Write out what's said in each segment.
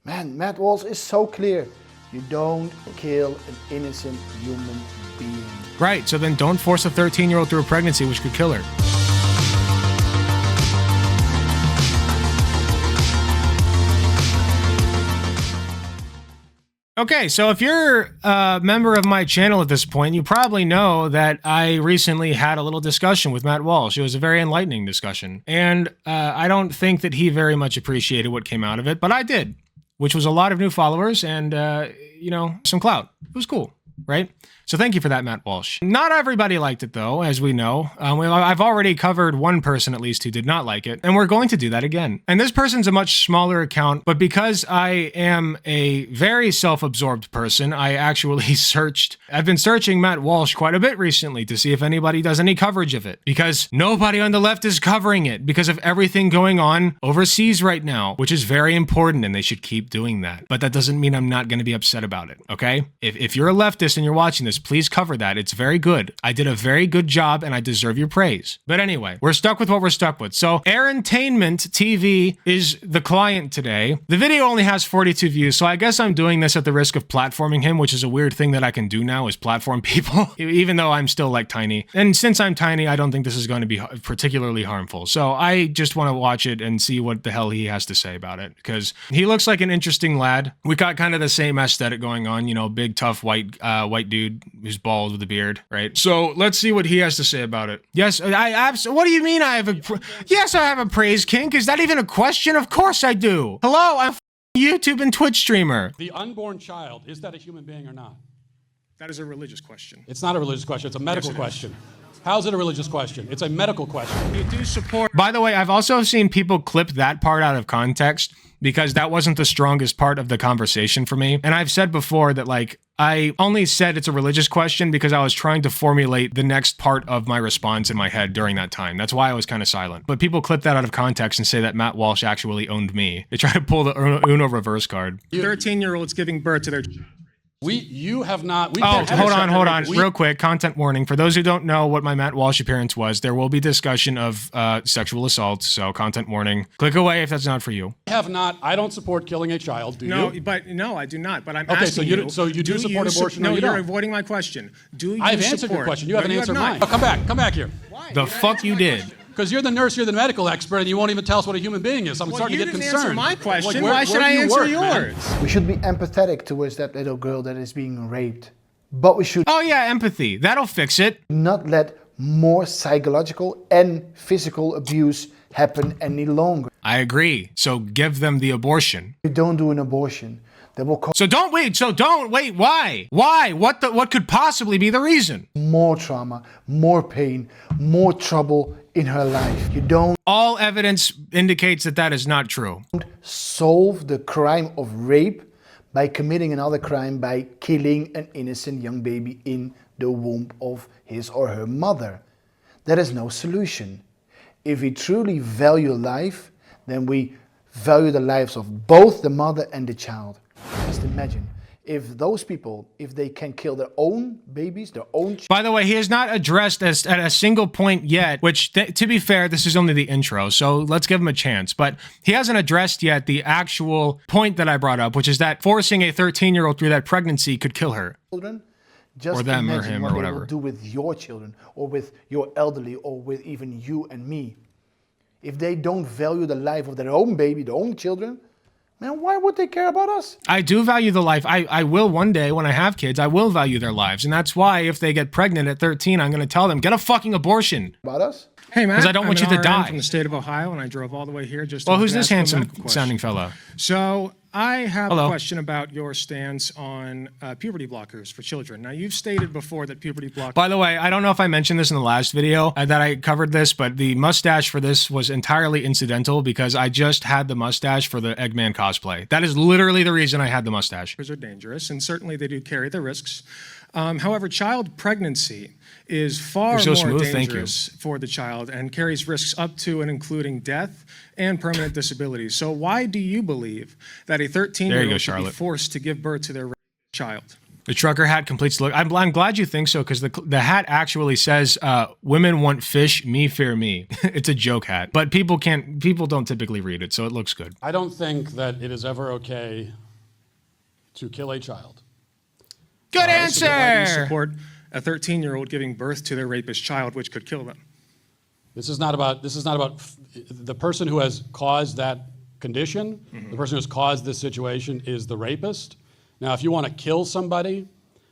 Man, Matt Walsh is so clear. You don't kill an innocent human being. Right, so then don't force a 13-year-old through a pregnancy which could kill her. Okay, so if you're a member of my channel at this point, you probably know that I recently had a little discussion with Matt Walsh. It was a very enlightening discussion. And I don't think that he very much appreciated what came out of it, but I did, which was a lot of new followers and, you know, some clout. It was cool, right? So thank you for that, Matt Walsh. Not everybody liked it, though, as we know. I've already covered one person, at least, who did not like it, and we're going to do that again. And this person's a much smaller account, but because I am a very self-absorbed person, I actually I've been searching Matt Walsh quite a bit recently to see if anybody does any coverage of it, because nobody on the left is covering it because of everything going on overseas right now, which is very important, and they should keep doing that. But that doesn't mean I'm not going to be upset about it, okay? If you're a leftist and you're watching this, please cover that. It's very good. I did a very good job and I deserve your praise. But anyway, we're stuck with what we're stuck with. So Aarontainment TV is the client today. The video only has 42 views, so I guess I'm doing this at the risk of platforming him, which is a weird thing that I can do now, is platform people, even though I'm still like tiny. And since I'm tiny, I don't think this is going to be particularly harmful. So I just want to watch it and see what the hell he has to say about it, because he looks like an interesting lad. We got kind of the same aesthetic going on, you know, big, tough, white dude who's bald with a beard, right? So let's see what he has to say about it. Yes, what do you mean I have yes, I have a praise kink. Is that even a question? Of course I do. Hello, I'm a YouTube and Twitch streamer. The unborn child, is that a human being or not? That is a religious question. It's not a religious question, it's a medical question. How's it a religious question? It's a medical question. You do support. By the way, I've also seen people clip that part out of context because that wasn't the strongest part of the conversation for me. And I've said before that, like, I only said it's a religious question because I was trying to formulate the next part of my response in my head during that time. That's why I was kind of silent. But people clip that out of context and say that Matt Walsh actually owned me. They try to pull the Uno reverse card. 13-year-olds giving birth to their... You have not... hold on. Real quick, content warning. For those who don't know what my Matt Walsh appearance was, there will be discussion of sexual assault, so content warning. Click away if that's not for you. I don't support killing a child, do you? No, I do not, but I'm asking you. So you do support abortion? No, you're avoiding my question. Do you I've answered your question. You haven't answered mine. Oh, come back here. Why? The fuck you did. Because you're the nurse, you're the medical expert, and you won't even tell us what a human being is. I'm starting to get concerned. Answer my question. Like, why should I answer yours? We should be empathetic towards that little girl that is being raped. But we should... Oh yeah, empathy. That'll fix it. ...not let more psychological and physical abuse happen any longer. I agree. So give them the abortion. You don't do an abortion. That will cause... So don't wait. Why? Why? What could possibly be the reason? More trauma, more pain, more trouble in her life. You don't... All evidence indicates that that is not true. Solve the crime of rape by committing another crime by killing an innocent young baby in the womb of his or her mother. That is no solution. If we truly value life, then we value the lives of both the mother and the child. Just imagine, if those people, if they can kill their own babies, their own... By the way, he has not addressed this at a single point yet, which, to be fair, this is only the intro, so let's give him a chance. But he hasn't addressed yet the actual point that I brought up, which is that forcing a 13-year-old through that pregnancy could kill her. Children, just or them, or him, or whatever. What they will do with your children, or with your elderly, or with even you and me. If they don't value the life of their own baby, their own children, man, why would they care about us? I do value the life. I will one day when I have kids, I will value their lives. And that's why if they get pregnant at 13, I'm going to tell them, get a fucking abortion. About us? Hey, man. Because I don't want you to die. I'm from the state of Ohio, and I drove all the way here just to... Well, who's this handsome-sounding fella? So I have a question about your stance on puberty blockers for children. Now, you've stated before that puberty blockers... By the way, I don't know if I mentioned this in the last video that I covered this, but the mustache for this was entirely incidental because I just had the mustache for the Eggman cosplay. That is literally the reason I had the mustache. ...are dangerous, and certainly they do carry the risks. However, child pregnancy is far more dangerous for the child and carries risks up to and including death and permanent disability. So why do you believe that a 13-year-old should be forced to give birth to their child? The trucker hat completes the look. I'm glad you think so, because the hat actually says, "Women want fish, me fear me." It's a joke hat, but people don't typically read it, so it looks good. I don't think that it is ever okay to kill a child. Good So why do you answer. support a 13-year-old giving birth to their rapist child, which could kill them? This is not about the person who has caused that condition. The person who has caused this situation is the rapist. Now, if you want to kill somebody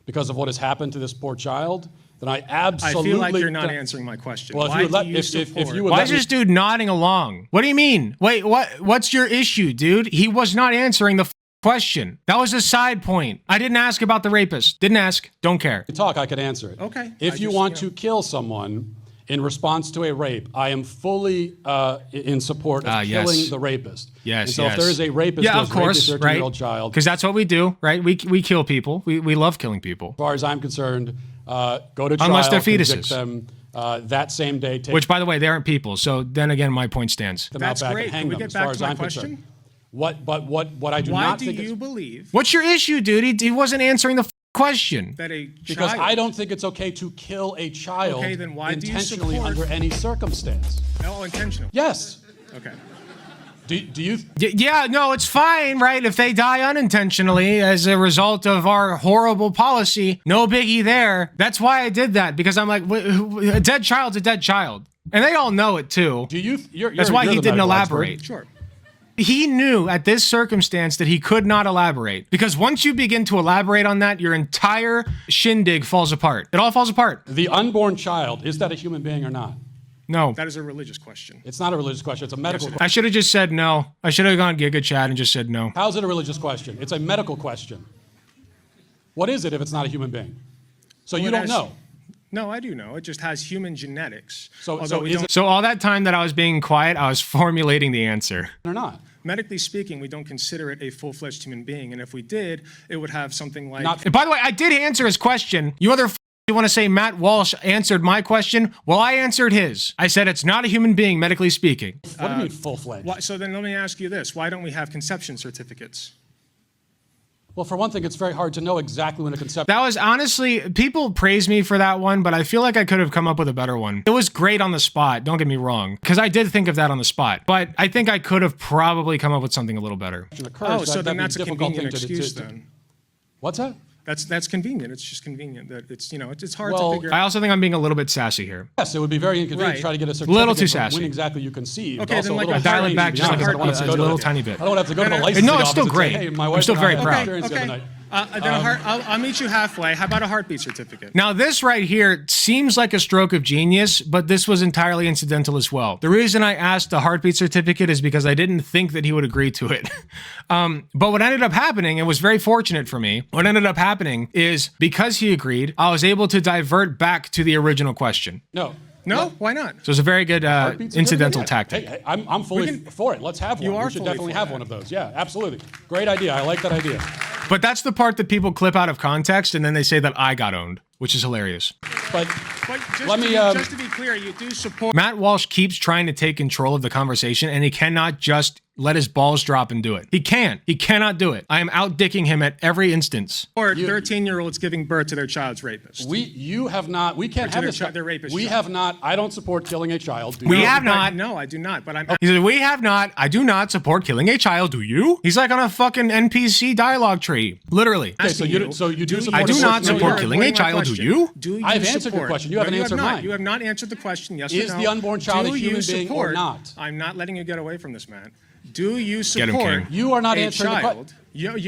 because of what has happened to this poor child, then I absolutely... I feel like you're not answering my question. Well, Why Why is this dude nodding along? What do you mean? Wait, what's your issue, dude? He was not answering the question. That was a side point. I didn't ask about the rapist. Didn't ask. Don't care. talk, I could answer it. Okay. If you want to kill someone in response to a rape, I am fully in support of killing the rapist. Yes, and so if there is a rapist who has raped a 13-year-old child... Because that's what we do, right? We kill people. We love killing people. As far as I'm concerned, go to trial, unless they're convict fetuses. them that same day. Which, by the way, they aren't people. So then again, my point stands. Them That's out back great. and hang Can we them, get as back far to as my I'm question? concerned. What I do Why not do think you is... believe What's your issue, dude? He wasn't answering the question. that a Because child... I don't think it's okay to kill a child Okay, then why do you intentionally support- under any circumstance. Oh, intentional. Yes. Okay. Do you... Yeah, no, it's fine, right? If they die unintentionally as a result of our horrible policy, no biggie there. That's why I did that, because I'm like, a dead child's a dead child. And they all know it too. That's why he didn't elaborate. Sure. He knew at this circumstance that he could not elaborate, because once you begin to elaborate on that, your entire shindig falls apart. It all falls apart. The unborn child, is that a human being or not? No. That is a religious question. It's not a religious question. It's a medical question. I should have just said no. I should have gone Giga Chad and just said no. How's it a religious question? It's a medical question. What is it if it's not a human being? So you don't know. No, I do know. It just has human genetics. So Although we is don't, it So all that time that I was being quiet, I was formulating the answer. or not? medically speaking, we don't consider it a full-fledged human being. And if we did, it would have something like... And by the way, I did answer his question. You want to say Matt Walsh answered my question? Well, I answered his. I said it's not a human being, medically speaking. What do you mean full-fledged? So then let me ask you this. Why don't we have conception certificates? Well, for one thing, it's very hard to know exactly when a conception... That was honestly, people praise me for that one, but I feel like I could have come up with a better one. It was great on the spot, don't get me wrong, because I did think of that on the spot, but I think I could have probably come up with something a little better. occurs. So then that'd be that's a difficult convenient thing to- excuse to- then. What's that? That's convenient. It's just convenient that it's, it's hard Well, to figure I out. also think I'm being a little bit sassy here. Yes, it would be very inconvenient Right. to try to get a certificate Little too from sassy. when exactly you conceived. Okay, Also then like little a Dial it strange, back to be just like honest. I don't want to a go to little the- tiny bit. I don't want to have to go to the No, licensing no, it's office still and say, great. hey, my I'm wife still and I very had proud. an experience the other night. I'll meet you halfway. How about a heartbeat certificate? Now, this right here seems like a stroke of genius, but this was entirely incidental as well. The reason I asked the heartbeat certificate is because I didn't think that he would agree to it. But what ended up happening, it was very fortunate for me, what ended up happening is because he agreed, I was able to divert back to the original question. No. No? Why not? So it's a very good Heartbeat incidental certificate? tactic. Hey, I'm fully for it. Let's have one. You are We should fully definitely for have that. one of those. Yeah, absolutely. Great idea. I like that idea. But that's the part that people clip out of context, and then they say that I got owned, which is hilarious. But But just, Let to, me, be, just to be clear, you do support Matt Walsh keeps trying to take control of the conversation, and he cannot just let his balls drop and do it. He can't. He cannot do it. I am out-dicking him at every instance. 13-year-olds giving birth to their child's rapist. you have not. We can't have this. their rapist We child. have not. I don't support killing a child. Do We you? have not. No, I do not. But I'm. He said, we have not. I do not support killing a child. Do you? He's like on a fucking NPC dialogue tree. Literally. Okay, so you do support. I do a not person- support you're killing a avoiding my child. Do question. you? Do you I have answered your support- question. You haven't No, answered have not. mine. You have not answered the question. Yes Is or no? the unborn child Do a human you being or support- not? I'm not letting you get away from this, man. Do you him, support King. You are not a answering the child?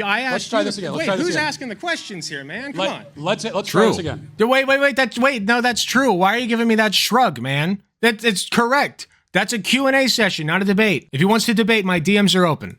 I asked Let's try you this the- again. Let's Wait, try this who's again. asking the questions here, man? Come on. Let's try True. this again. Wait, no, that's true. Why are you giving me that shrug, man? It's correct. That's a Q&A session, not a debate. If he wants to debate, my DMs are open.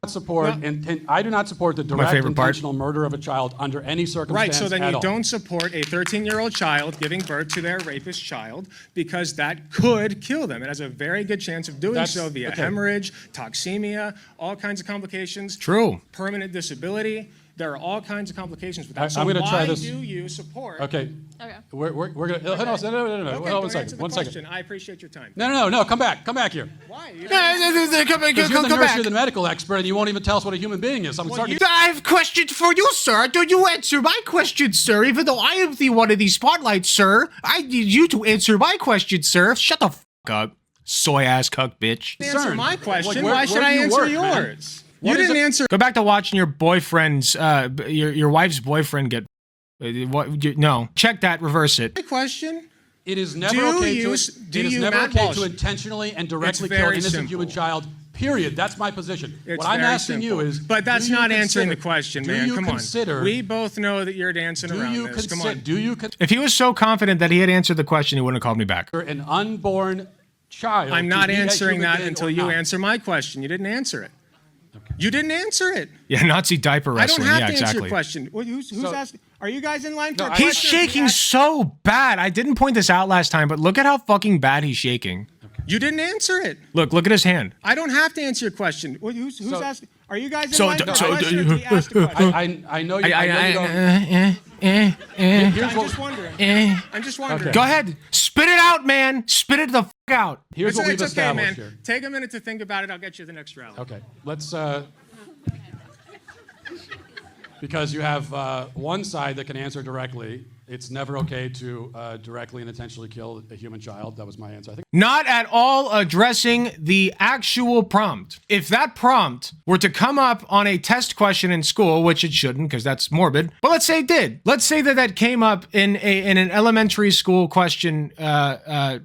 I do not support the direct favorite part. intentional murder of a child under any circumstance. Right, so then at you all. don't support a 13-year-old child giving birth to their rapist child because that could kill them. It has a very good chance of doing so via okay. hemorrhage, toxemia, all kinds of complications. True. Permanent disability. There are all kinds of complications with that. I'm going to try this. Why do you support? Okay. Okay. We're going to. No, Okay, hold on one answer second. the One question. second. I appreciate your time. No. Come back here. Why? You Because you're the Come nurse, back. you're the medical expert, and you won't even tell us what a human being is. I'm starting to. I have questions for you, sir. Do you answer my questions, sir? Even though I am the one of these spotlights, sir, I need you to answer my questions, sir. Shut the f up, soy-ass cuck bitch. answer my question. Where Why should do I you answer work, man? yours? What You is didn't it- answer. Go back to watching your boyfriend's, your wife's boyfriend get. No, check that. Reverse it. My question. It is never Do okay you- to. do It is you, never Matt okay Walsh? to intentionally and directly kill an very innocent simple. human child. Period. That's my position. It's What I'm very asking simple. you is. But that's do you not answering the consider- question, do man. you Come consider, on. We both know that you're dancing Do around you this. Come consider? on. Do you consider If he was so confident that he had answered the question, he wouldn't have called me back. an unborn child? I'm to not be a answering human that being until or you not? answer my question. You didn't answer it. You didn't answer it. Yeah, Nazi diaper I wrestling. don't have Yeah, to answer exactly. your question. Who's So- asking? Are you guys in line for No, a I- question? He's shaking so bad. I didn't point this out last time, but look at how fucking bad he's shaking. You didn't answer it. Look at his hand. I don't have to answer your question. Who's So- asking? Are you guys in So line d- for a so question? do or did he ask a question? I know you. I know you don't. eh. Here's I'm what. just wondering. Eh. I'm just wondering. Go ahead. Spit it out, man. Spit it the fuck out. Here's It's, what we've it's okay, established man. here. Take a minute to think about it. I'll get you the next rally. Okay, let's. Because you have one side that can answer directly. It's never okay to directly and intentionally kill a human child. That was my answer. I think. Not at all addressing the actual prompt. If that prompt were to come up on a test question in school, which it shouldn't because that's morbid, but let's say it did. Let's say that came up in an elementary school question, a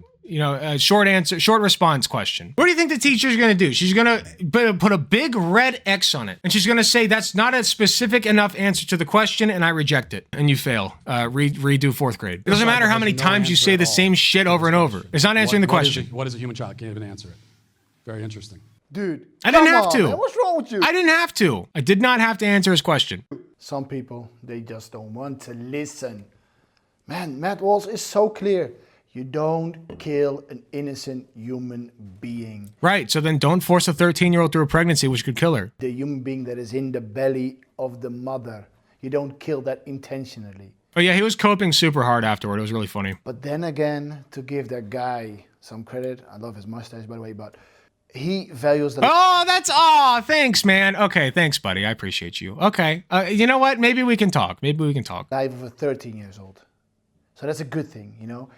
short response question. What do you think the teacher's going to do? She's going to put a big red X on it. And she's going to say, that's not a specific enough answer to the question, and I reject it. And you fail. Redo fourth grade. It doesn't matter how many There's no times you answer say at the all. same shit over and over. It's not answering the What is question. what is a human child? Can't even answer it. Very interesting. Dude, I didn't come have on, to. man, what's wrong with you? I didn't have to. I did not have to answer his question. Some people, they just don't want to listen. Man, Matt Walsh is so clear. You don't kill an innocent human being. Right, so then don't force a 13-year-old through a pregnancy, which could kill her. The human being that is in the belly of the mother. You don't kill that intentionally. Oh yeah, he was coping super hard afterward. It was really funny. But then again, to give that guy some credit, I love his mustache by the way, but he values the Thanks, man. Okay, thanks, buddy. I appreciate you. Okay, you know what? Maybe we can talk. life of a 13 years old. So that's a good thing, you know?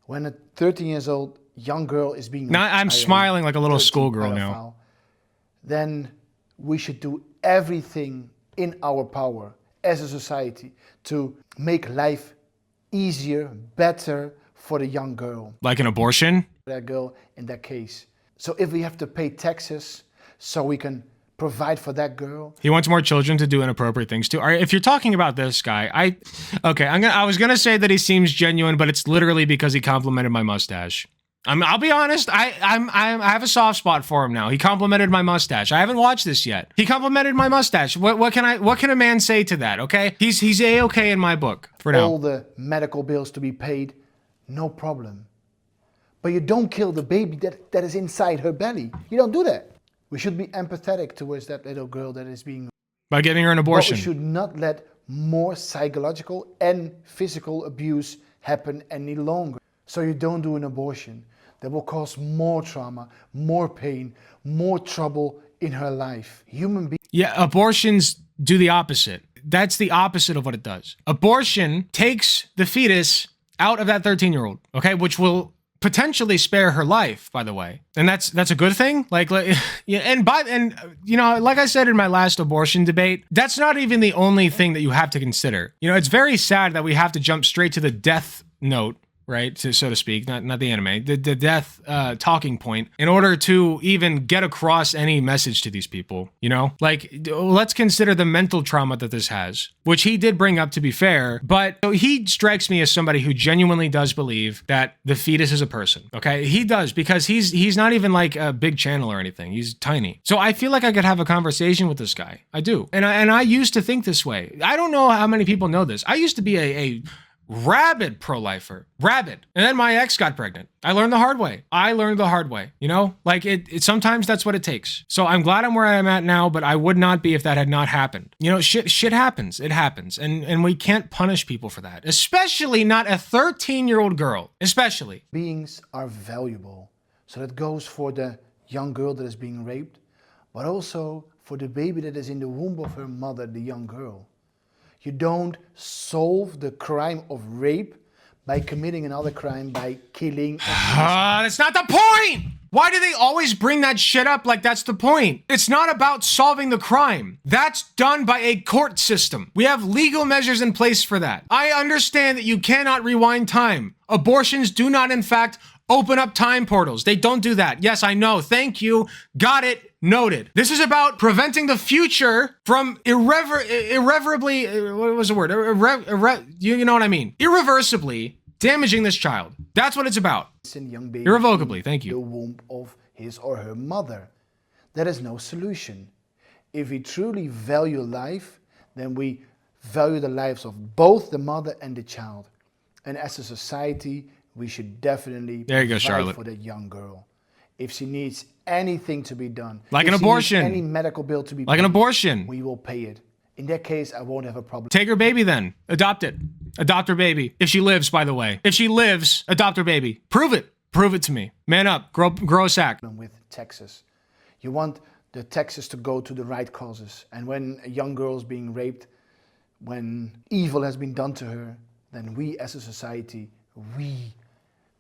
When a 13 years old young girl is being Now I'm by a smiling like a little 13 schoolgirl now. pedophile, then we should do everything in our power as a society to make life easier, better for the young girl, Like an abortion? that girl in that case. So if we have to pay taxes so we can provide for that girl, He wants more children to do inappropriate things too. All right, if you're talking about this guy, I was gonna say that he seems genuine, but it's literally because he complimented my mustache. I'll be honest. I have a soft spot for him now. He complimented my mustache. I haven't watched this yet. He complimented my mustache. What can a man say to that? Okay, he's a-okay in my book for now. all the medical bills to be paid, no problem. But you don't kill the baby that is inside her belly. You don't do that. We should be empathetic towards that little girl that is being. By giving her an But abortion. we should not let more psychological and physical abuse happen any longer. So you don't do an abortion. That will cause more trauma, more pain, more trouble in her life. Human beings. Yeah, abortions do the opposite. That's the opposite of what it does. Abortion takes the fetus out of that 13-year-old, okay, which will potentially spare her life, by the way. And that's a good thing. Like yeah, and you know, like I said in my last abortion debate, that's not even the only thing that you have to consider. You know, it's very sad that we have to jump straight to the death note, right, so to speak, not the anime, the death talking point, in order to even get across any message to these people, you know? Like, let's consider the mental trauma that this has, which he did bring up, to be fair, but he strikes me as somebody who genuinely does believe that the fetus is a person, okay? He does, because he's not even like a big channel or anything. He's tiny. So I feel like I could have a conversation with this guy. I do. And I used to think this way. I don't know how many people know this. I used to be a rabid pro-lifer, rabid. And then my ex got pregnant. I learned the hard way. You know, like it sometimes that's what it takes. So I'm glad I'm where I'm at now, but I would not be if that had not happened. You know, shit happens. It happens. And we can't punish people for that, especially not a 13-year-old girl, especially. Beings are valuable. So that goes for the young girl that is being raped, but also for the baby that is in the womb of her mother, the young girl. You don't solve the crime of rape by committing another crime by killing. That's not the point! Why do they always bring that shit up like that's the point? It's not about solving the crime. That's done by a court system. We have legal measures in place for that. I understand that you cannot rewind time. Abortions do not, in fact, open up time portals. They don't do that. Yes, I know. Thank you. Got it. Noted. This is about preventing the future from irreversibly, what was the word? You know what I mean? Irreversibly damaging this child. That's what it's about. Young baby Irrevocably. Thank you. The womb of his or her mother. That is no solution. If we truly value life, then we value the lives of both the mother and the child. And as a society, we should definitely there you go, provide Charlotte. for that young girl. If she needs anything to be done, like if an abortion, any medical bill to be like paid, an abortion, we will pay it. In that case, I won't have a problem. Take her baby then. Adopt it. Adopt her baby. If she lives, by the way. If she lives, adopt her baby. Prove it. Prove it to me. Man up. Grow a sack. With taxes, you want the taxes to go to the right causes. And when a young girl is being raped, when evil has been done to her, then we as a society, we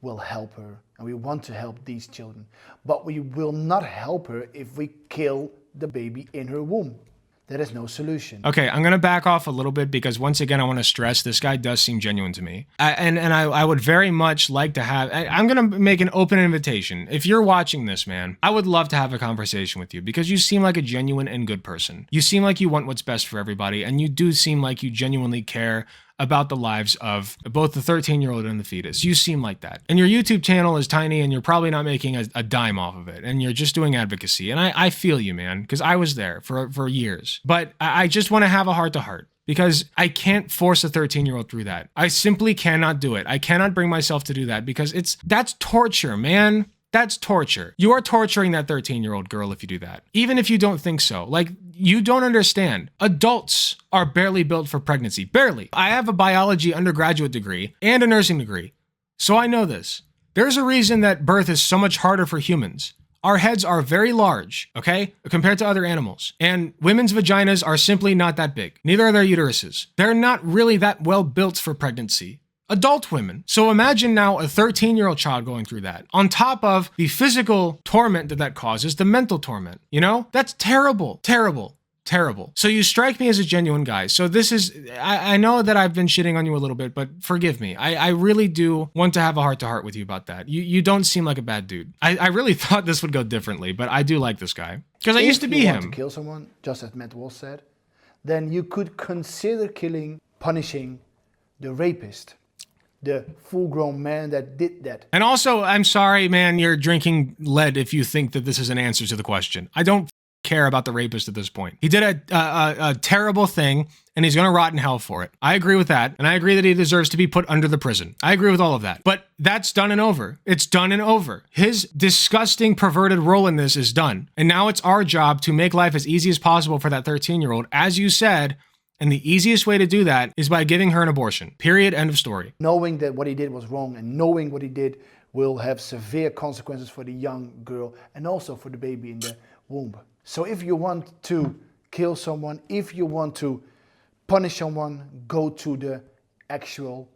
will help her, and we want to help these children. But we will not help her if we kill the baby in her womb. That is no solution. Okay, I'm going to back off a little bit because once again, I want to stress this guy does seem genuine to me. I would very much like to have, I'm going to make an open invitation. If you're watching this, man, I would love to have a conversation with you because you seem like a genuine and good person. You seem like you want what's best for everybody, and you do seem like you genuinely care about the lives of both the 13-year-old and the fetus. You seem like that. And your YouTube channel is tiny and you're probably not making a dime off of it. And you're just doing advocacy. And I feel you, man, because I was there for years. But I just want to have a heart-to-heart because I can't force a 13-year-old through that. I simply cannot do it. I cannot bring myself to do that because that's torture, man. That's torture. You are torturing that 13-year-old girl if you do that. Even if you don't think so. Like, you don't understand. Adults are barely built for pregnancy. Barely. I have a biology undergraduate degree and a nursing degree. So I know this. There's a reason that birth is so much harder for humans. Our heads are very large, okay, compared to other animals. And women's vaginas are simply not that big. Neither are their uteruses. They're not really that well built for pregnancy. Adult women. So imagine now a 13-year-old child going through that. On top of the physical torment that causes, the mental torment. You know? That's terrible. Terrible. Terrible. So you strike me as a genuine guy. So this is, I know that I've been shitting on you a little bit, but forgive me. I really do want to have a heart-to-heart with you about that. You don't seem like a bad dude. I really thought this would go differently, but I do like this guy. Because I used to be him. If you want to kill someone, just as Matt Walsh said, then you could consider punishing the rapist. The full-grown man that did that. And also, I'm sorry, man, you're drinking lead if you think that this is an answer to the question. I don't care about the rapist at this point. He did a terrible thing, and he's going to rot in hell for it. I agree with that, and I agree that he deserves to be put under the prison. I agree with all of that. But that's done and over. It's done and over. His disgusting, perverted role in this is done. And now it's our job to make life as easy as possible for that 13-year-old, as you said. And the easiest way to do that is by giving her an abortion. Period. End of story. Knowing that what he did was wrong and knowing what he did will have severe consequences for the young girl and also for the baby in the womb. So if you want to kill someone, if you want to punish someone, go to the actual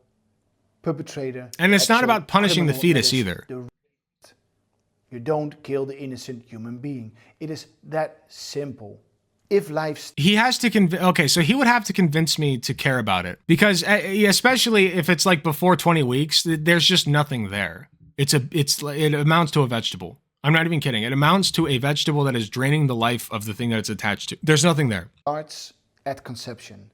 perpetrator. And it's not about punishing the fetus either. You don't kill the innocent human being. It is that simple. If life's... He has to okay, so he would have to convince me to care about it because especially if it's like before 20 weeks, there's just nothing there. It amounts to a vegetable. I'm not even kidding. It amounts to a vegetable that is draining the life of the thing that it's attached to. There's nothing there. Starts at conception.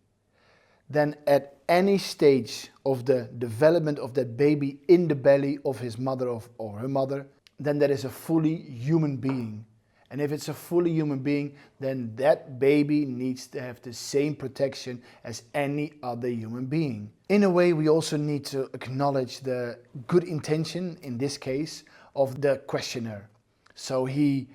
Then at any stage of the development of that baby in the belly of his mother or her mother, then that is a fully human being. And if it's a fully human being, then that baby needs to have the same protection as any other human being. In a way, we also need to acknowledge the good intention, in this case, of the questioner. So he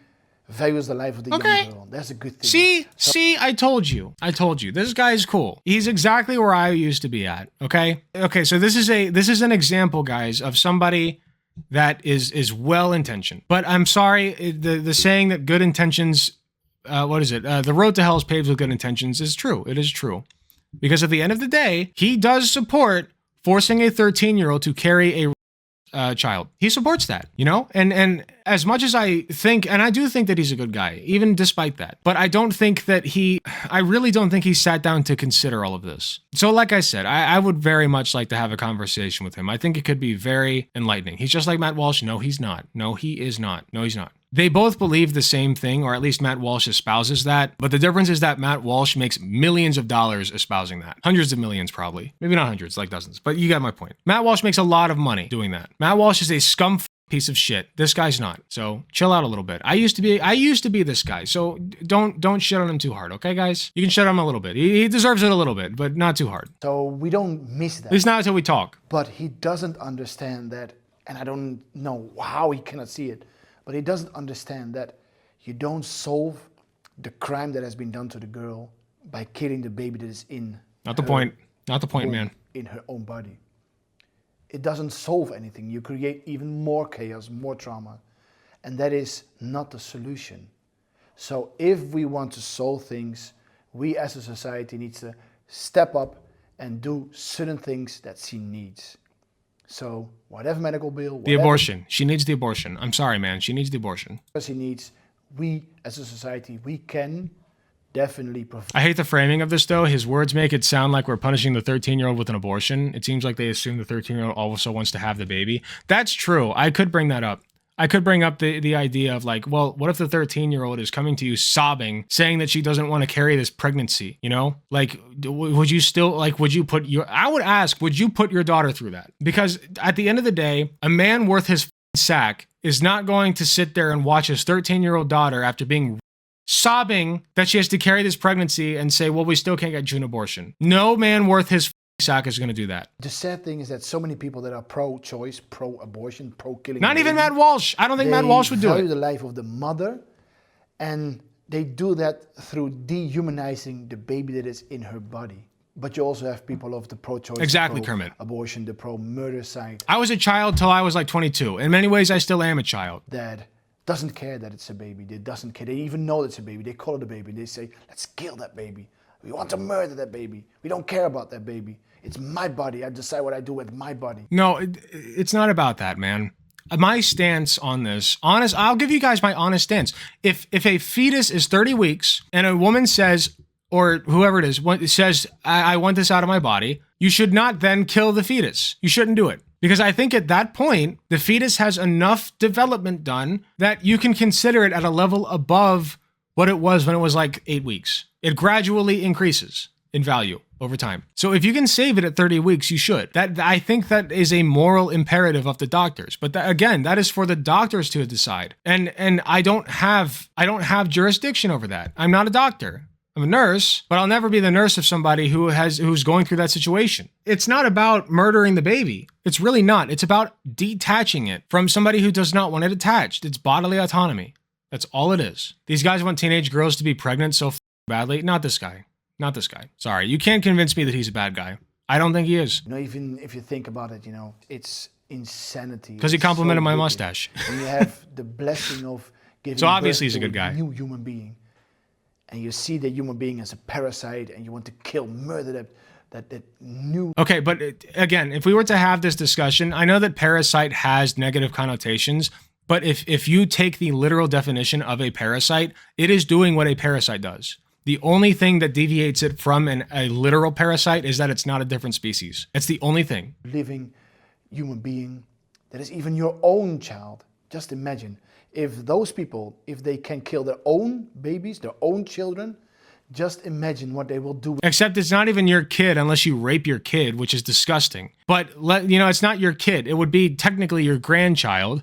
values the life of the young girl. That's a good thing. See, I told you. This guy is cool. He's exactly where I used to be at, okay? Okay, so this is an example, guys, of somebody that is well-intentioned. But I'm sorry, the saying that good intentions, the road to hell is paved with good intentions is true. It is true. Because at the end of the day, he does support forcing a 13-year-old to carry a child. He supports that, you know? And as much as I think, and I do think that he's a good guy, even despite that, but I really don't think he sat down to consider all of this. So like I said, I would very much like to have a conversation with him. I think it could be very enlightening. He's just like Matt Walsh. No, he's not. No, he is not. No, he's not. They both believe the same thing, or at least Matt Walsh espouses that. But the difference is that Matt Walsh makes millions of dollars espousing that. Hundreds of millions, probably. Maybe not hundreds, like dozens. But you got my point. Matt Walsh makes a lot of money doing that. Matt Walsh is a scum piece of shit. This guy's not. So chill out a little bit. I used to be this guy. So don't shit on him too hard, okay, guys? You can shit on him a little bit. He deserves it a little bit, but not too hard. So we don't miss that. At least not until we talk. But he doesn't understand that, and I don't know how he cannot see it, but he doesn't understand that you don't solve the crime that has been done to the girl by killing the baby that is in Not the point, man. In her own body. It doesn't solve anything. You create even more chaos, more trauma. And that is not the solution. So if we want to solve things, we as a society need to step up and do certain things that she needs. So whatever medical bill, the abortion. She needs the abortion. I'm sorry, man. She needs the abortion. She needs, we as a society, we can definitely provide. I hate the framing of this, though. His words make it sound like we're punishing the 13-year-old with an abortion. It seems like they assume the 13-year-old also wants to have the baby. That's true. I could bring that up. I could bring up the idea of like, well, what if the 13-year-old is coming to you sobbing, saying that she doesn't want to carry this pregnancy, you know? Like, would you still, like, would you put your daughter through that? Because at the end of the day, a man worth his sack is not going to sit there and watch his 13-year-old daughter after being sobbing that she has to carry this pregnancy and say, well, we still can't get you an abortion. No man worth his sack is going to do that. The sad thing is that so many people that are pro-choice, pro-abortion, pro-killing. Not even Matt Walsh. I don't think Matt Walsh would do it. They value the life of the mother, and they do that through dehumanizing the baby that is in her body. But you also have people of the pro-choice, exactly, Kermit. Abortion, the pro-murder side. I was a child till I was like 22. In many ways, I still am a child. That doesn't care that it's a baby. They doesn't care. They even know it's a baby. They call it a baby. They say, let's kill that baby. We want to murder that baby. We don't care about that baby. It's my body. I decide what I do with my body. No, it's not about that, man. My stance on this, I'll give you guys my honest stance. If a fetus is 30 weeks and a woman says, or whoever it is, says, I want this out of my body, you should not then kill the fetus. You shouldn't do it. Because I think at that point, the fetus has enough development done that you can consider it at a level above what it was when it was like 8 weeks. It gradually increases in value over time. So if you can save it at 30 weeks, you should. I think that is a moral imperative of the doctors. But again, that is for the doctors to decide. And I don't have jurisdiction over that. I'm not a doctor. I'm a nurse, but I'll never be the nurse of somebody who's going through that situation. It's not about murdering the baby. It's really not. It's about detaching it from somebody who does not want it attached. It's bodily autonomy. That's all it is. These guys want teenage girls to be pregnant so badly. Not this guy. Not this guy. Sorry. You can't convince me that he's a bad guy. I don't think he is. You know, even if you think about it, you know, it's insanity. Because he complimented my mustache. And you have the blessing of giving so obviously birth he's a good to guy. New human being. And you see that human being as a parasite and you want to kill, murder that new... Okay, but again, if we were to have this discussion, I know that parasite has negative connotations, but if you take the literal definition of a parasite, it is doing what a parasite does. The only thing that deviates it from a literal parasite is that it's not a different species. It's the only thing. Living human being that is even your own child. Just imagine if those people, if they can kill their own babies, their own children, just imagine what they will do. Except it's not even your kid unless you rape your kid, which is disgusting. But it's not your kid. It would be technically your grandchild.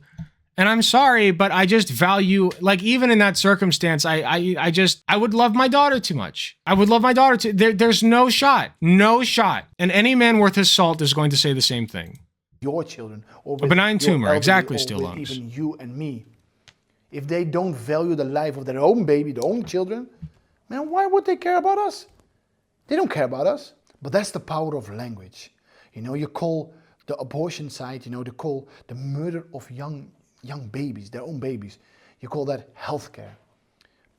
And I'm sorry, but I just value, like, even in that circumstance, I would love my daughter too much. I would love my daughter too. There's no shot. And any man worth his salt is going to say the same thing. Your children, or A benign tumor, elderly, exactly, or still with lungs. even you and me. If they don't value the life of their own baby, their own children, man, why would they care about us? They don't care about us. But that's the power of language. You call the abortion side, they call the murder of young babies, their own babies. You call that healthcare,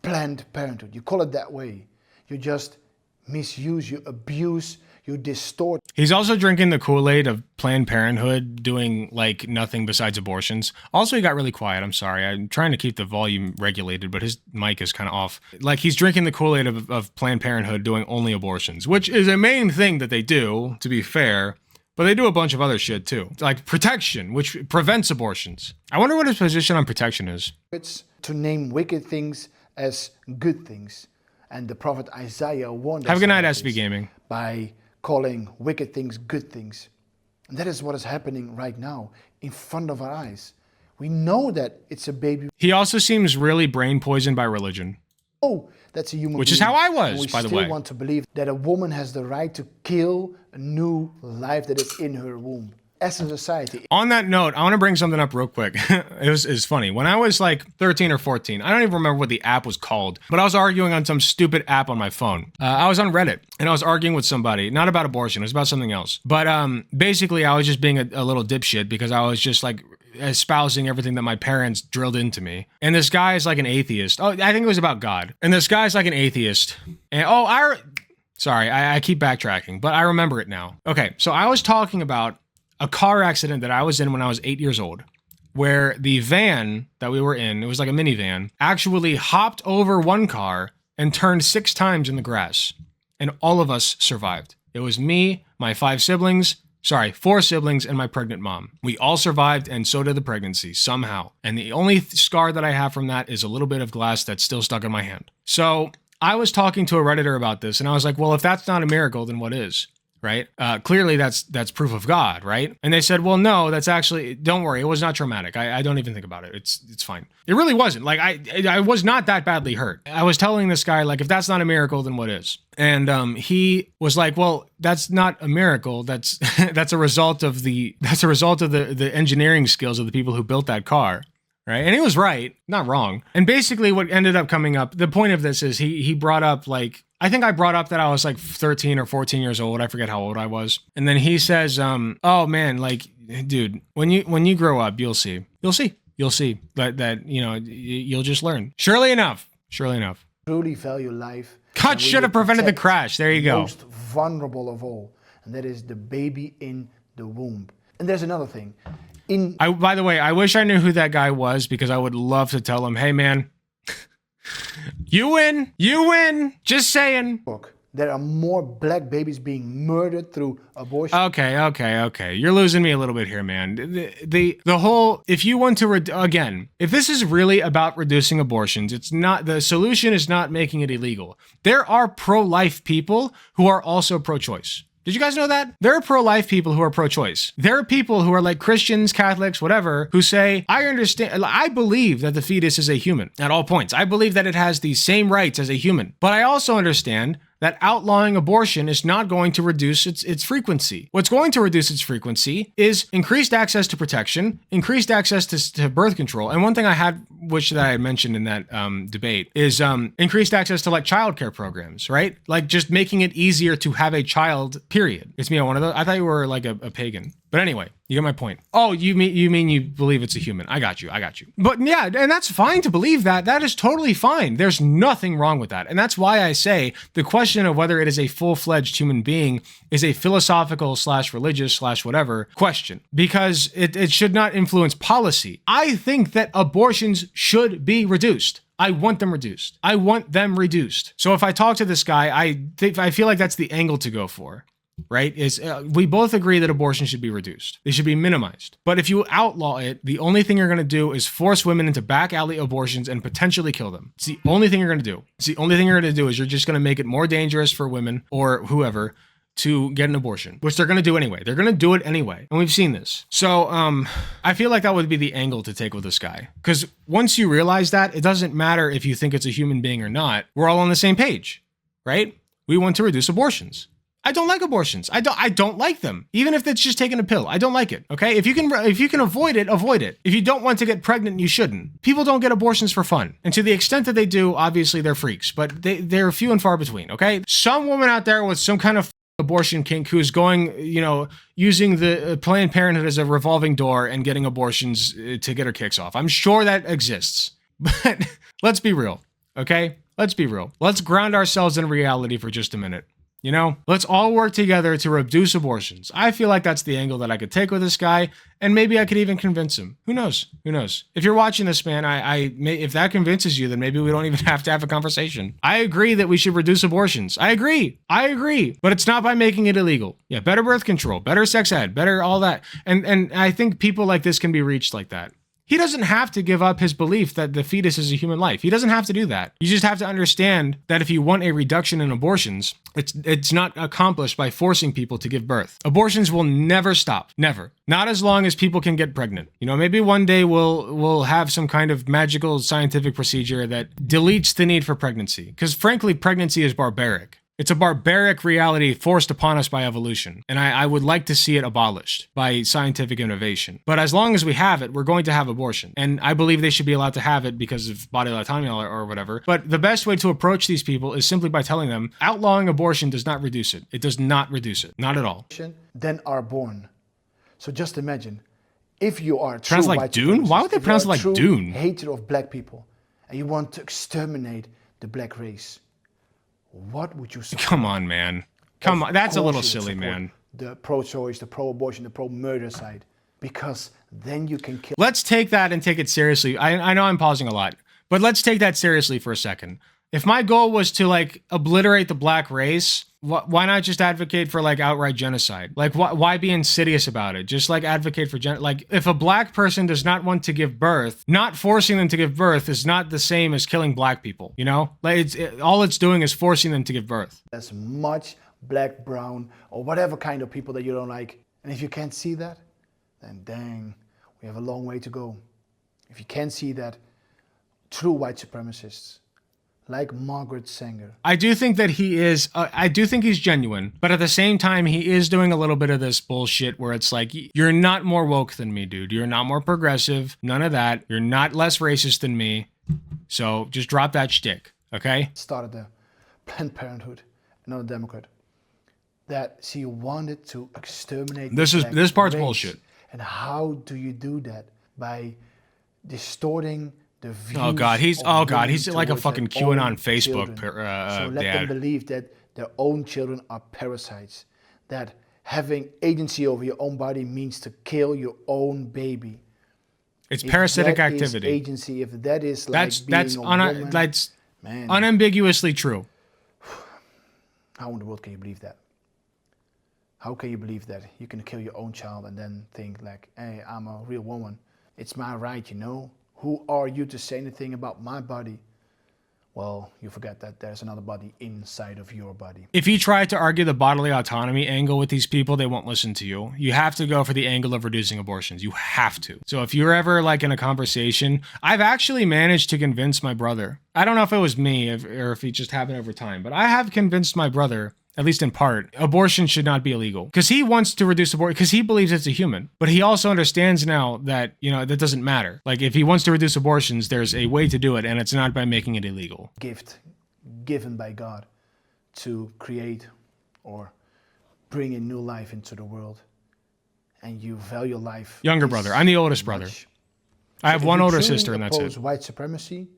Planned Parenthood. You call it that way. You just misuse, you abuse, you distort. He's also drinking the Kool-Aid of Planned Parenthood, doing like nothing besides abortions. Also, he got really quiet. I'm sorry. I'm trying to keep the volume regulated, but his mic is kind of off. Like, he's drinking the Kool-Aid of Planned Parenthood, doing only abortions, which is a main thing that they do, to be fair. But they do a bunch of other shit too, like protection, which prevents abortions. I wonder what his position on protection is. It's to name wicked things as good things. And the prophet Isaiah warned us. Have a good night, about SB this Gaming. by calling wicked things good things. And that is what is happening right now in front of our eyes. We know that it's a baby. He also seems really brain poisoned by religion. Oh, that's a human Which being. is how I was, And we by the still way. want to believe that a woman has the right to kill a new life that is in her womb. As a society. On that note, I want to bring something up real quick. It's funny. When I was like 13 or 14, I don't even remember what the app was called, but I was arguing on some stupid app on my phone. I was on Reddit and I was arguing with somebody, not about abortion, it was about something else. But basically, I was just being a little dipshit because I was just like espousing everything that my parents drilled into me. And this guy is like an atheist. Oh, I think it was about God. And this guy's like an atheist. And sorry, I keep backtracking, but I remember it now. Okay, so I was talking about a car accident that I was in when I was 8 years old, where the van that we were in, it was like a minivan, actually hopped over one car and turned 6 times in the grass. And all of us survived. It was me, my 4 siblings, and my pregnant mom. We all survived, and so did the pregnancy, somehow. And the only scar that I have from that is a little bit of glass that's still stuck in my hand. So I was talking to a Redditor about this, and I was like, well, if that's not a miracle, then what is? Right? Clearly that's proof of God, right? And they said, well, no, that's actually, don't worry, it was not traumatic. I don't even think about it. It's fine. It really wasn't. Like, I was not that badly hurt. I was telling this guy, like, if that's not a miracle, then what is? And he was like, well, that's not a miracle. That's a result of the engineering skills of the people who built that car. Right. And he was right, not wrong. And basically what ended up coming up, the point of this is he brought up, like, I think I brought up that I was like 13 or 14 years old. I forget how old I was. And then he says, oh man, like, dude, when you grow up, you'll see that, you'll just learn. Surely enough. Truly value life. God should have prevented the crash. There you go. Most vulnerable of all. And that is the baby in the womb. And there's another thing. By the way, I wish I knew who that guy was because I would love to tell him, hey man, you win, just saying. Look, there are more black babies being murdered through abortion. Okay. You're losing me a little bit here, man. The whole, if you want to, again, if this is really about reducing abortions, it's not, the solution is not making it illegal. There are pro-life people who are also pro-choice. Did you guys know that? There are pro-life people who are pro-choice. There are people who are like Christians, Catholics, whatever, who say, I believe that the fetus is a human at all points. I believe that it has the same rights as a human. But I also understand that outlawing abortion is not going to reduce its frequency. What's going to reduce its frequency is increased access to protection, increased access to birth control. And one thing I had, that I had mentioned in that debate, is increased access to like childcare programs, right? Like just making it easier to have a child, period. It's me on one of those. I thought you were like a pagan. But anyway, you get my point. Oh, you mean you believe it's a human. I got you. But yeah, and that's fine to believe that. That is totally fine. There's nothing wrong with that. And that's why I say the question of whether it is a full-fledged human being is a philosophical / religious / whatever question, because it should not influence policy. I think that abortions should be reduced. I want them reduced. So if I talk to this guy, I feel like that's the angle to go for. Right? We both agree that abortion should be reduced. They should be minimized. But if you outlaw it, the only thing you're going to do is force women into back alley abortions and potentially kill them. It's the only thing you're going to do. Is you're just going to make it more dangerous for women or whoever to get an abortion, which they're going to do anyway. They're going to do it anyway. And we've seen this. So I feel like that would be the angle to take with this guy. Because once you realize that, it doesn't matter if you think it's a human being or not. We're all on the same page, right? We want to reduce abortions. I don't like abortions. I don't like them. Even if it's just taking a pill, I don't like it. Okay? If you can avoid it, avoid it. If you don't want to get pregnant, you shouldn't. People don't get abortions for fun. And to the extent that they do, obviously they're freaks, but they're few and far between, okay? Some woman out there with some kind of abortion kink who's going, using the Planned Parenthood as a revolving door and getting abortions to get her kicks off. I'm sure that exists. But let's be real, okay? Let's be real. Let's ground ourselves in reality for just a minute. Let's all work together to reduce abortions. I feel like that's the angle that I could take with this guy, and maybe I could even convince him. Who knows? Who knows? If you're watching this, man, if that convinces you, then maybe we don't even have to have a conversation. I agree that we should reduce abortions. I agree. But it's not by making it illegal. Yeah, better birth control, better sex ed, better all that. And I think people like this can be reached like that. He doesn't have to give up his belief that the fetus is a human life. He doesn't have to do that. You just have to understand that if you want a reduction in abortions, it's not accomplished by forcing people to give birth. Abortions will never stop. Never. Not as long as people can get pregnant. Maybe one day we'll have some kind of magical scientific procedure that deletes the need for pregnancy. Because frankly, pregnancy is barbaric. It's a barbaric reality forced upon us by evolution, and I would like to see it abolished by scientific innovation. But as long as we have it, we're going to have abortion, and I believe they should be allowed to have it because of bodily autonomy or whatever. But the best way to approach these people is simply by telling them outlawing abortion does not reduce it. It does not reduce it. Not at all. Then are born. So just imagine, if you are true pronounce like Dune? Why would they pronounce it like Dune? Hatred of black people, and you want to exterminate the black race. What would you support? Come on, man. Come on. That's a little silly, man. The pro-choice, the pro-abortion, the pro-murder side. Because then you can kill. Let's take that and take it seriously. I know I'm pausing a lot, but let's take that seriously for a second. If my goal was to obliterate the black race, why not just advocate for outright genocide? Why be insidious about it? Just advocate for if a black person does not want to give birth, not forcing them to give birth is not the same as killing black people. All it's doing is forcing them to give birth. As much black, brown, or whatever kind of people that you don't like. And if you can't see that, then dang, we have a long way to go. If you can't see that, true white supremacists, like Margaret Sanger. I do think that he is, I do think he's genuine, but at the same time, he is doing a little bit of this bullshit where it's you're not more woke than me, dude. You're not more progressive. None of that. You're not less racist than me. So just drop that shtick, okay? Started the Planned Parenthood, another Democrat, that she wanted to exterminate this part's race. Bullshit. And how do you do that? By distorting the views. Oh God, he's like a fucking QAnon Facebook so let them believe that their own children are parasites. That having agency over your own body means to kill your own baby. It's parasitic activity. Agency, if that is that's woman, man, unambiguously true. How in the world can you believe that? How can you believe that you can kill your own child and then think hey, I'm a real woman. It's my right, Who are you to say anything about my body? Well, you forget that there's another body inside of your body. If you try to argue the bodily autonomy angle with these people, they won't listen to you. You have to go for the angle of reducing abortions. You have to. So if you're ever in a conversation, I've actually managed to convince my brother. I don't know if it was me or if it just happened over time, but I have convinced my brother, at least in part, abortion should not be illegal. Because he wants to reduce abortion, because he believes it's a human. But he also understands now that, that doesn't matter. If he wants to reduce abortions, there's a way to do it, and it's not by making it illegal. Gift given by God to create or bring a new life into the world. And you value life. Younger brother. I'm the oldest brother. I have one older sister, and that's it. If you oppose white supremacy,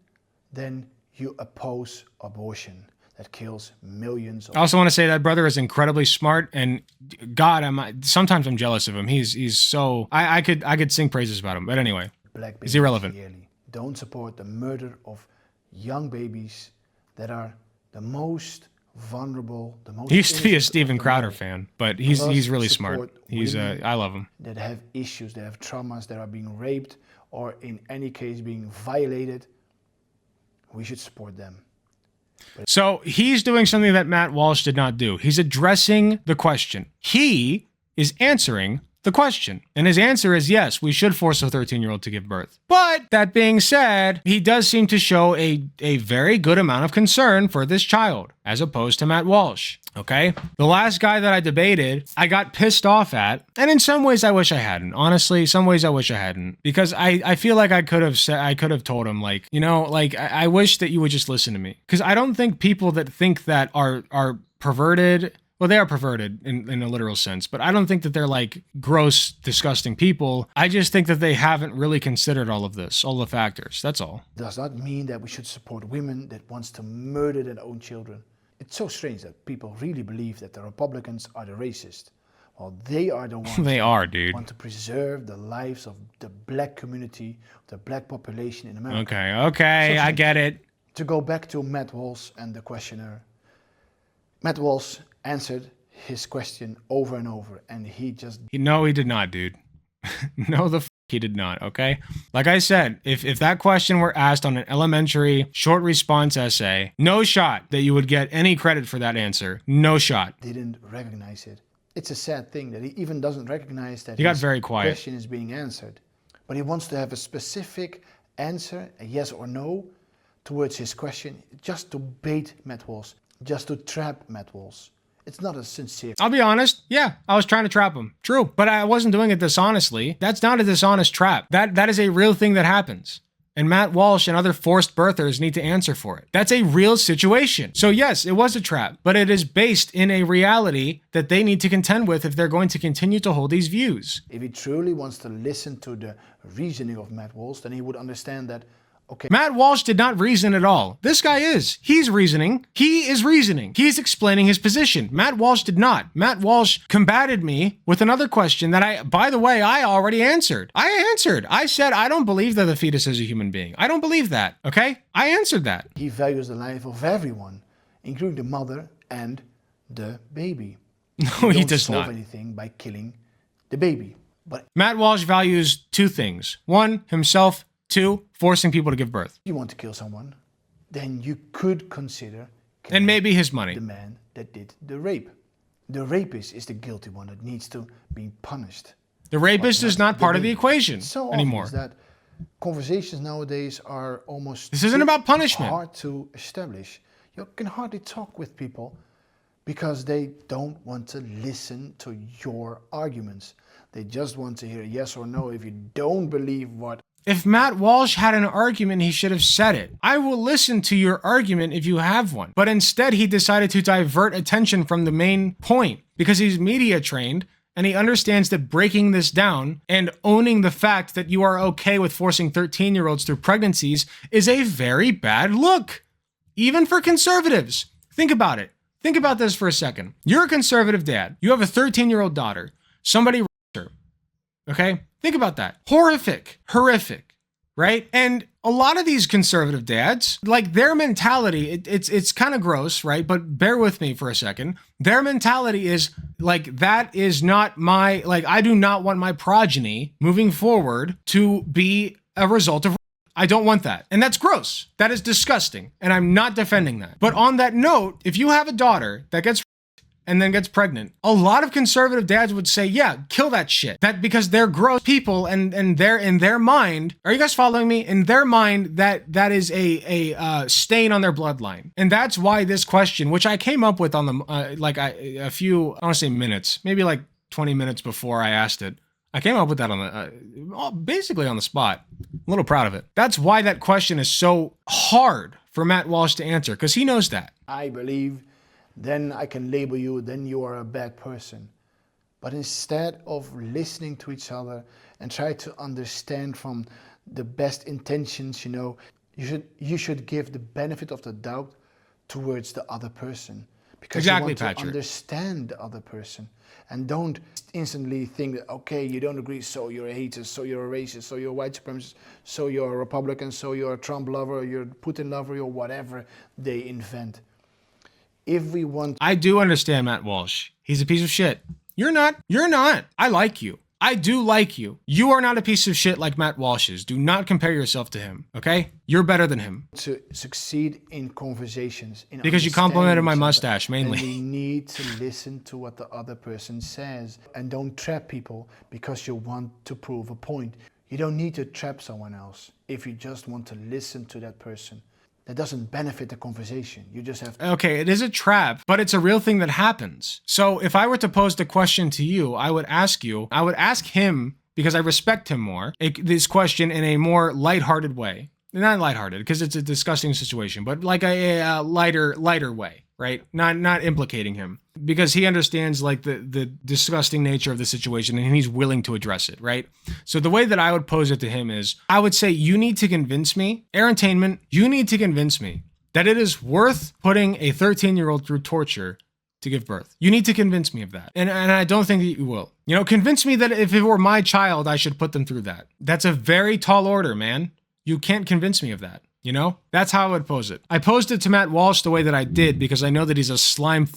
then you oppose abortion. That kills millions. I also want to say that brother is incredibly smart, and God, sometimes I'm jealous of him. He's so I could sing praises about him, but anyway, it's irrelevant. Yearly. Don't support the murder of young babies that are the most vulnerable. The most. He used to be a Steven Crowder fan, but he's really smart. I love him. That have issues, that have traumas, that are being raped, or in any case being violated. We should support them. So he's doing something that Matt Walsh did not do. He's addressing the question. He is answering the question. And his answer is yes, we should force a 13-year-old to give birth. But that being said, he does seem to show a very good amount of concern for this child, as opposed to Matt Walsh. Okay? The last guy that I debated, I got pissed off at. And in some ways I wish I hadn't. Honestly, some ways I wish I hadn't. Because I feel like I could have told him, like, you know, like I wish that you would just listen to me. Because I don't think people that think that are perverted. Well, they are perverted in a literal sense, but I don't think that they're like gross, disgusting people. I just think that they haven't really considered all of this, all the factors. That's all. Does not mean that we should support women that wants to murder their own children. It's so strange that people really believe that the Republicans are the racist. Well, they are the ones they are, dude. who want to preserve the lives of the black community, the black population in America. Okay, I get it. To go back to Matt Walsh and the questioner, Matt Walsh answered his question over and over, and he just... No, he did not, dude. No, he did not, okay? Like I said, if that question were asked on an elementary short response essay, no shot that you would get any credit for that answer. No shot. Didn't recognize it. It's a sad thing that he even doesn't recognize that he got very quiet. Question is being answered. But he wants to have a specific answer, a yes or no, towards his question, just to bait Matt Walsh, just to trap Matt Walsh. It's not a sincere... I'll be honest. Yeah, I was trying to trap him. True. But I wasn't doing it dishonestly. That's not a dishonest trap. That is a real thing that happens. And Matt Walsh and other forced birthers need to answer for it. That's a real situation. So yes, it was a trap, but it is based in a reality that they need to contend with if they're going to continue to hold these views. If he truly wants to listen to the reasoning of Matt Walsh, then he would understand that, okay, Matt Walsh did not reason at all. This guy is. He's reasoning. He is reasoning. He's explaining his position. Matt Walsh did not. Matt Walsh combated me with another question that by the way, I already answered. I said, I don't believe that the fetus is a human being. I don't believe that. Okay? I answered that. He values the life of everyone, including the mother and the baby. No, he does not. Solve anything by killing the baby. But Matt Walsh values two things. One, himself. Two, forcing people to give birth. If you want to kill someone, then you could consider killing and maybe his money. The man that did the rape. The rapist is the guilty one that needs to be punished. The rapist is not part of the equation so anymore. That conversations nowadays are almost... This isn't about punishment. Hard to establish. You can hardly talk with people because they don't want to listen to your arguments. They just want to hear yes or no. If you don't believe what... If Matt Walsh had an argument, he should have said it. I will listen to your argument if you have one. But instead, he decided to divert attention from the main point because he's media trained and he understands that breaking this down and owning the fact that you are okay with forcing 13-year-olds through pregnancies is a very bad look. Even for conservatives. Think about it. Think about this for a second. You're a conservative dad. You have a 13-year-old daughter. Somebody raped her. Okay? Think about that. Horrific, right? And a lot of these conservative dads, like their mentality, it's kind of gross, right? But bear with me for a second. Their mentality is like, that is not my, like, I do not want my progeny moving forward to be a result of, I don't want that. And that's gross. That is disgusting. And I'm not defending that. But on that note, if you have a daughter that gets and then gets pregnant, a lot of conservative dads would say, yeah, kill that shit. That because they're gross people and they're in their mind, are you guys following me? In their mind, that is a stain on their bloodline. And that's why this question, which I came up with on the, a few, I want to say minutes, maybe like 20 minutes before I asked it. I came up with that on the, basically on the spot. I'm a little proud of it. That's why that question is so hard for Matt Walsh to answer, because he knows that. I believe then I can label you, then you are a bad person. But instead of listening to each other and try to understand from the best intentions, you know, you should give the benefit of the doubt towards the other person. Because exactly, you want Patrick. to understand the other person. And don't instantly think that, okay, you don't agree, so you're a hater, so you're a racist, so you're a white supremacist, so you're a Republican, so you're a Trump lover, you're a Putin lover, or whatever they invent. If we want... I do understand Matt Walsh. He's a piece of shit. You're not. I like you. I do like you. You are not a piece of shit like Matt Walsh is. Do not compare yourself to him, okay? You're better than him. To succeed in conversations. Because you complimented my mustache, mainly. And we need to listen to what the other person says. And don't trap people because you want to prove a point. You don't need to trap someone else if you just want to listen to that person. That doesn't benefit the conversation. You just have to... Okay, it is a trap, but it's a real thing that happens. So if I were to pose the question to you, I would ask him, because I respect him more, this question in a more lighthearted way. Not lighthearted, because it's a disgusting situation, but like a lighter way, right? Not implicating him, because he understands like the disgusting nature of the situation and he's willing to address it, right? So the way that I would pose it to him is, I would say, you need to convince me, Airentainment, you need to convince me that it is worth putting a 13-year-old through torture to give birth. You need to convince me of that. And I don't think that you will. You know, convince me that if it were my child, I should put them through that. That's a very tall order, man. You can't convince me of that, you know? That's how I would pose it. I posed it to Matt Walsh the way that I did because I know that he's a slime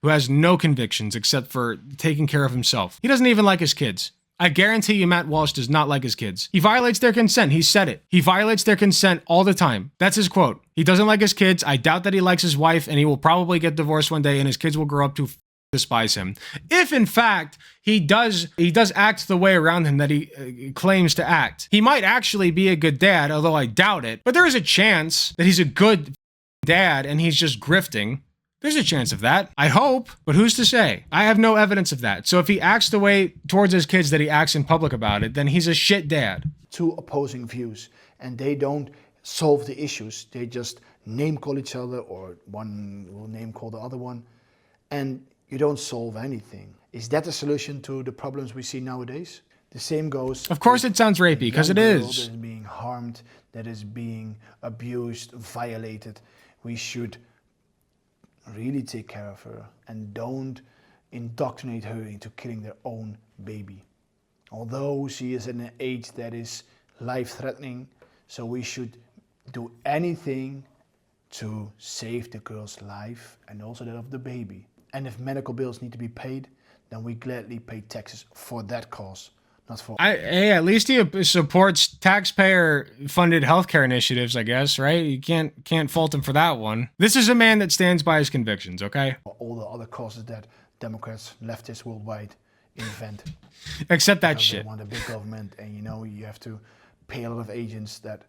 who has no convictions except for taking care of himself. He doesn't even like his kids. I guarantee you Matt Walsh does not like his kids. He violates their consent. He said it. He violates their consent all the time. That's his quote. He doesn't like his kids. I doubt that he likes his wife, and he will probably get divorced one day and his kids will grow up to despise him. If in fact he does act the way around him that he claims to act, he might actually be a good dad, although I doubt it. But there is a chance that he's a good dad and he's just grifting. There's a chance of that. I hope, but who's to say? I have no evidence of that. So if he acts the way towards his kids that he acts in public about it, then he's a shit dad. Two opposing views, and they don't solve the issues. They just name call each other, or one will name call the other one, and you don't solve anything. Is that the solution to the problems we see nowadays? The same goes... Of course it sounds rapey, because it is. That is being harmed, that is being abused, violated. We should really take care of her and don't indoctrinate her into killing their own baby. Although she is in an age that is life-threatening, so we should do anything to save the girl's life and also that of the baby. And if medical bills need to be paid, then we gladly pay taxes for that cause, not for... Hey, at least he supports taxpayer-funded healthcare initiatives, I guess, right? You can't fault him for that one. This is a man that stands by his convictions, okay? All the other causes that Democrats, leftists worldwide invent. Except that shit. They want a big government, and you know, you have to pay a lot of agents that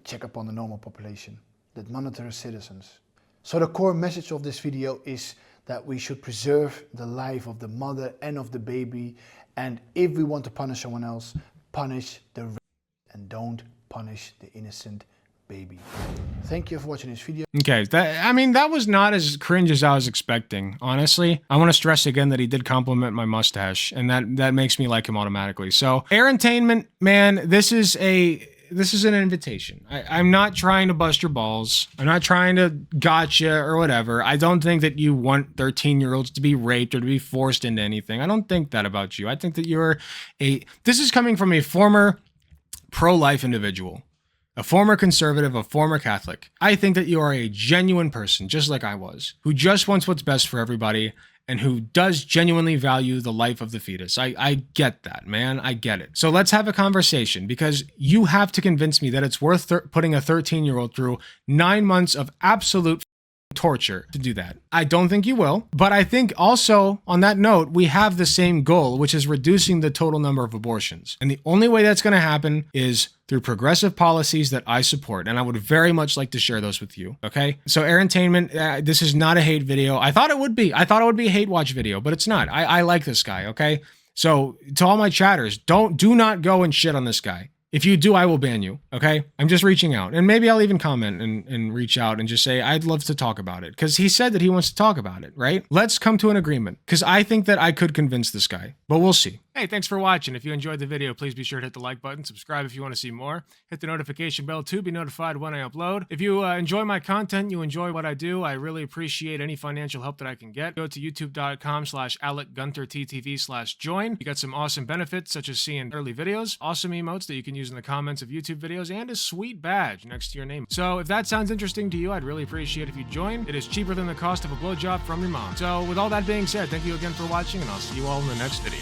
check upon the normal population, that monitor citizens. So the core message of this video is that we should preserve the life of the mother and of the baby, and if we want to punish someone else, punish the rapist and don't punish the innocent baby. Thank you for watching this video. Okay, that was not as cringe as I was expecting, honestly. I want to stress again that he did compliment my mustache, and that makes me like him automatically. So, Airentainment, man, this is an invitation. I'm not trying to bust your balls. I'm not trying to gotcha or whatever. I don't think that you want 13-year-olds to be raped or to be forced into anything. I don't think that about you. I think that this is coming from a former pro-life individual, a former conservative, a former Catholic. I think that you are a genuine person, just like I was, who just wants what's best for everybody and who does genuinely value the life of the fetus. I get that, man. I get it. So let's have a conversation, because you have to convince me that it's worth putting a 13-year-old through 9 months of absolute torture to do that. I don't think you will, but I think also on that note, we have the same goal, which is reducing the total number of abortions. And the only way that's going to happen is through progressive policies that I support. And I would very much like to share those with you. Okay. So Airentainment, this is not a hate video. I thought it would be. I thought it would be a hate watch video, but it's not. I like this guy. Okay. So to all my chatters, do not go and shit on this guy. If you do, I will ban you, okay? I'm just reaching out. And maybe I'll even comment and reach out and just say, I'd love to talk about it. Because he said that he wants to talk about it, right? Let's come to an agreement. Because I think that I could convince this guy. But we'll see. Hey, thanks for watching. If you enjoyed the video, please be sure to hit the like button, subscribe if you want to see more, hit the notification bell to be notified when I upload. If you enjoy my content, you enjoy what I do, I really appreciate any financial help that I can get. Go to youtube.com/AlecGunterTTV/join. You got some awesome benefits, such as seeing early videos, awesome emotes that you can use in the comments of YouTube videos, and a sweet badge next to your name. So if that sounds interesting to you, I'd really appreciate if you join. It is cheaper than the cost of a blowjob from your mom. So with all that being said, thank you again for watching, and I'll see you all in the next video.